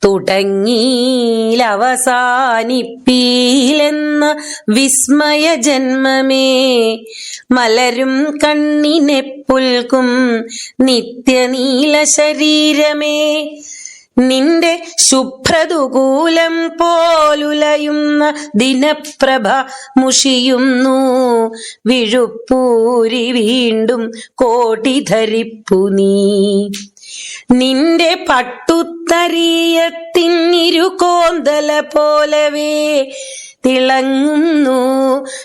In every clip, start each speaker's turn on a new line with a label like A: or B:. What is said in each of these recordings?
A: തുടങ്ങിയിലവസാനിപ്പീലെന്ന വിസ്മയ ജന്മമേ, മലരും കണ്ണിനെ പുൽകും നിത്യനീല ശരീരമേ, നിന്റെ ശുഭ്രതുകൂലം പോലുലയുന്ന ദിനപ്രഭ മുഷിയുന്നു, വിഴുപ്പൂരി വീണ്ടും കോടി ധരിപ്പു നീ. നിന്റെ പട്ടുത്തരീയത്തിന്നിരുകോന്തല പോലവേ തിളങ്ങുന്നു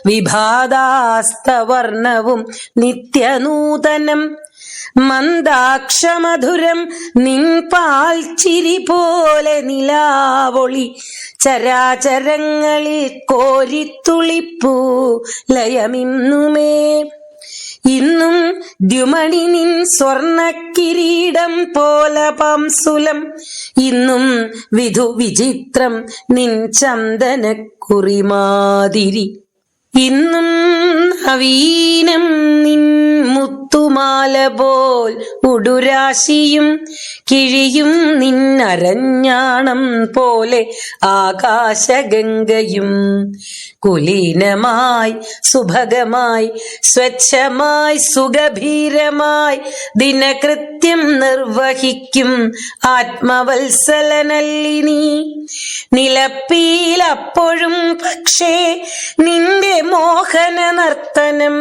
A: വിഭാതാസ്തവർണവും നിത്യനൂതനം. മന്ദാക്ഷമധുരം നിൻ പാൽ ചിരി പോലെ നിലാവൊളി ചരാചരങ്ങളിൽ കോരിത്തുളിപ്പൂ ലയമിന്നുമേ. ഇന്നും ദ്യുമണി നിൻ സ്വർണക്കിരീടം പോല പാംസുലം, ഇന്നും വിധു വിചിത്രം നിൻ ചന്ദനക്കുറിമാതിരി, ഇന്നും നവീനം നിൻ മുത്തുമാല പോൽ ഉടുരാശിയും, കിഴിയും നിന്നരഞ്ഞാണം പോലെ ആകാശഗംഗയും. കുലീനമായി സുഭഗമായി സ്വച്ഛമായി സുഗഭീരമായി ദിനകൃത്യം നിർവഹിക്കും ആത്മവത്സലനല്ലിനി. നിലപ്പീലപ്പോഴും പക്ഷേ നിന്റെ മോഹന നർത്തനം,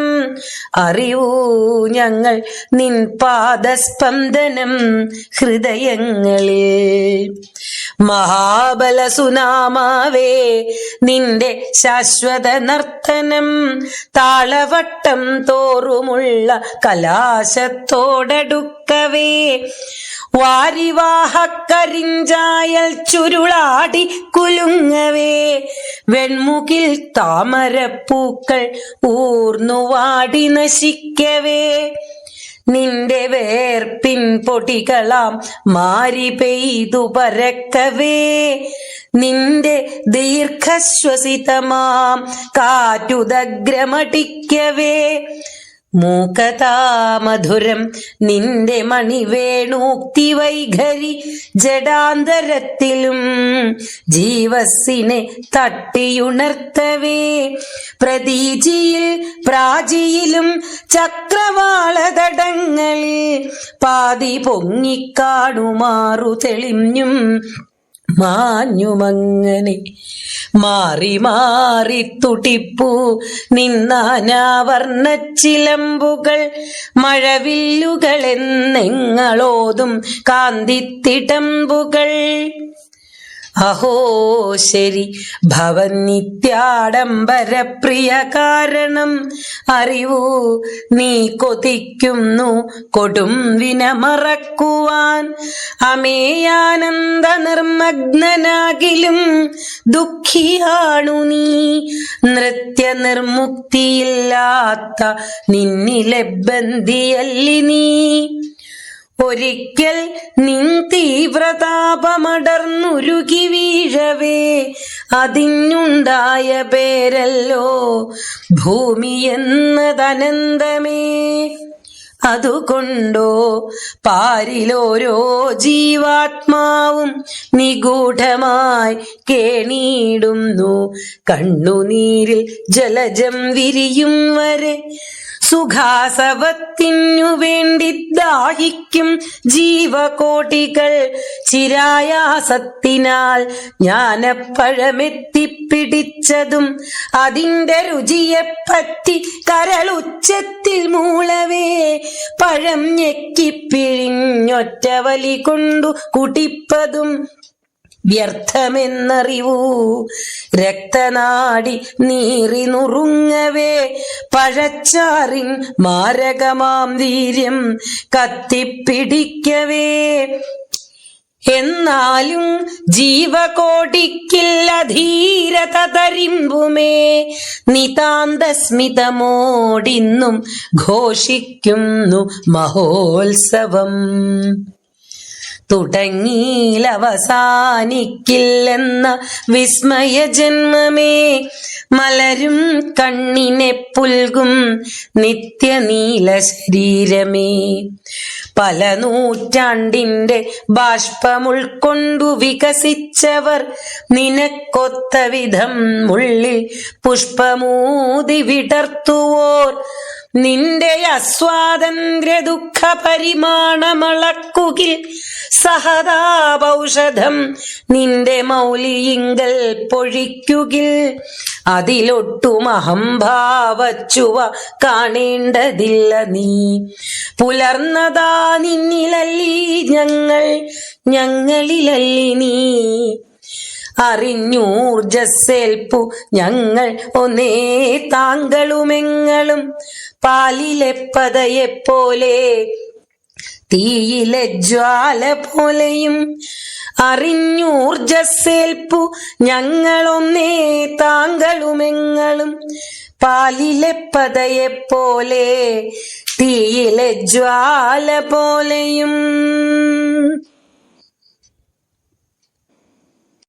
A: അറിവൂ ഞങ്ങൾ നിൻ പാദസ്പന്ദനം ഹൃദയങ്ങളിൽ. മഹാബലസുനാമാവേ നിന്റെ ശാശ്വത നർത്തനം, താളവട്ടം തോറുമുള്ള കലാശത്തോടടുക്കവേ വാരിവാഹക്കരിഞ്ചായൽ ചുരുളാടി കുലുങ്ങവേ, വെൺമുകിൽ താമരപ്പൂക്കൾ ഊർന്നുവാടി നശിക്കവേ, നിന്റെ വേർപ്പിൻ പൊടികളാം മാരി പെയ്തു പരക്കവേ, നിന്റെ ദീർഘശ്വസിതമാം കാറ്റുദഗ്രമടിക്കവേ, മൂകതാമധുരം നിന്റെ മണിവേണൂക്തി വൈഖരി ജഡാന്തരത്തിലും ജീവസ്സിനെ തട്ടിയുണർത്തവേ, പ്രതീചിയിൽ പ്രാചിയിലും ചക്രവാളതടങ്ങളിൽ പാതി പൊങ്ങിക്കാണുമാറു തെളിഞ്ഞും മാഞ്ഞുമങ്ങനെ മാറി മാറി തുടിപ്പൂ നിന്നാനാവർണ്ണച്ചിലമ്പുകൾ, മഴവില്ലുകളെന്നെങ്ങളോതും കാന്തിത്തിടമ്പുകൾ. അഹോ ശരി ഭവൻ നിത്യാഡംബരപ്രിയ കാരണം, അറിവൂ നീ കൊതിക്കുന്നു കൊടും വിനമറക്കുവാൻ. അമേയാനന്ദ നിർമ്മഗ്നനാകിലും ദുഃഖിയാണു നീ, നൃത്യ നിർമുക്തിയില്ലാത്ത നിന്നിലെ ബന്ധിയല്ലി നീ. ഒരിക്കൽ നിൻ തീവ്രതാപമടർന്നുരുകി വീഴവേ അതിനുണ്ടായ പേരല്ലോ ഭൂമി എന്നതനന്തമേ. അതുകൊണ്ടോ പാരിലോരോ ജീവാത്മാവും നിഗൂഢമായി കേണിയിടുന്നു, കണ്ണുനീരിൽ ജലജം വിരിയും വരെ. സുഖാസവത്തിനു വേണ്ടി ദാഹിക്കും ജീവകോടികൾ, ചിരായാസത്തിനാൽ ജ്ഞാനപ്പഴമെത്തിപ്പിടിച്ചതും അതിന്റെ രുചിയെപ്പറ്റി കരളുച്ചത്തിൽ മൂളവേ പഴം ഞെക്കിപ്പിഴിഞ്ഞൊറ്റ വലി കൊണ്ടു കുടിപ്പതും വ്യർത്ഥമെന്നറിവൂ. രക്തനാടി നീറി നുറുങ്ങവേ പഴച്ചാറിൻ മാരകമാം വീര്യം കത്തിപ്പിടിക്കവേ. എന്നാലും ജീവകോടിക്കില്ലധീരത തരിമ്പുമേ നിതാന്തസ്മിതമോടിന്നും ഘോഷിക്കുന്നു മഹോത്സവം. തുടങ്ങിയിലവസാനിക്കില്ലെന്ന വിസ്മയ ജന്മമേ, മലരും കണ്ണിനെ പുൽകും നിത്യനീല ശരീരമേ. പല നൂറ്റാണ്ടിന്റെ ബാഷ്പമുൾക്കൊണ്ടു വികസിച്ചവർ നിനക്കൊത്ത വിധം ഉള്ളിൽ പുഷ്പമൂതി വിടർത്തുവോർ, നിന്റെ അസ്വാതന്ത്ര്യ ദുഃഖ പരിമാണമളക്കുകിൽ സഹതാപൗഷധം നിന്റെ മൗലിയിങ്കൽ പൊഴിക്കുകിൽ. അതിലൊട്ടും അഹംഭാവച്ചുവ കാണേണ്ടതില്ല നീ. പുലർന്നതാ നിന്നിലല്ലി ഞങ്ങൾ, ഞങ്ങളിലല്ലി നീ. അറിഞ്ഞൂർജസ്സേൽപ്പു ഞങ്ങൾ ഒന്നേ താങ്കളുമെങ്ങളും, പാലിലെ പതയെപ്പോലെ തീയിലെ ജ്വാല പോലെയും. അറിഞ്ഞൂർജസ്സേൽപ്പു ഞങ്ങളൊന്നേ താങ്കളുമെങ്ങളും, പാലിലെ പതയെപ്പോലെ തീയിലെ ജ്വാല പോലെയും.